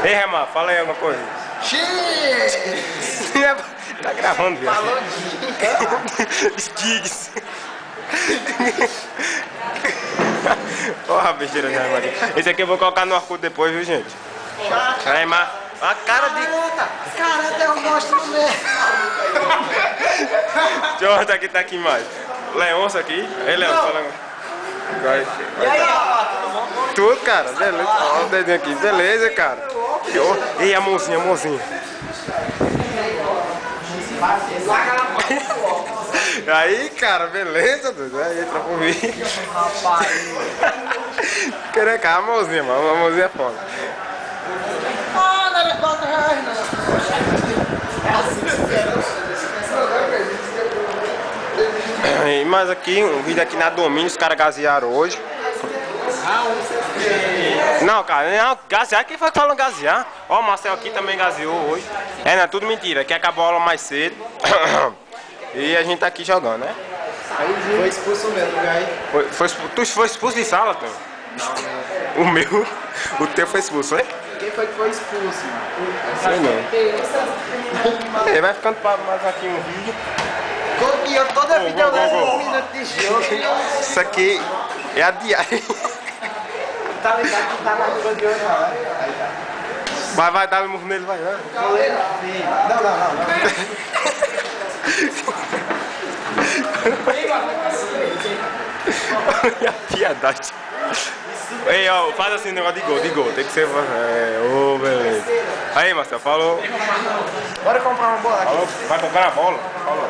Ei, Remar, fala aí alguma coisa. Tá gravando, viu? Falou Gigs. Porra, a besteira de Remar aqui. Esse aqui eu vou colocar no Orkut depois, viu, gente? Remar. A cara de... Caramba, eu mostro mesmo. Deixa eu mostrar quem tá aqui mais. Leôncio aqui. Ei, Leôncio, fala. Vai. E aí, rapaz, tudo bom? Tudo, cara. Beleza. Olha o dedinho aqui. Beleza, cara. Ei, a mãozinha, a mãozinha. Aí, cara, beleza, doido. Aí, entra por mim. Rapaz. Querer cá, a mãozinha, mano. A mãozinha é foda. Ah, não é 4 reais, não. É assim E mais aqui, um vídeo aqui na Domínio, os caras gasearam hoje. Não, cara, não, gasear, quem foi que falou gasear? Ó, o Marcel aqui também gaseou hoje. É, não, é tudo mentira, que acabou a aula mais cedo. E a gente tá aqui jogando, né? Foi expulso mesmo, aí. Tu foi expulso de sala, Tom? O meu, o teu foi expulso, foi? Quem foi que foi expulso, mano? Sei não. Ele vai ficando para mais aqui um vídeo. E eu toda vida eu levo 1 minuto de jogo. Isso aqui é a diária. Tá ligado que tá na rua de hoje, não, né? Vai dar murro nele, vai, né? Não. Olha a piedade. Ei, ó, faz assim o negócio de gol, tem que ser. Ô, beleza. Aí, Marcelo, falou. Bora comprar uma bola aqui. Falou, vai comprar a bola? Falou.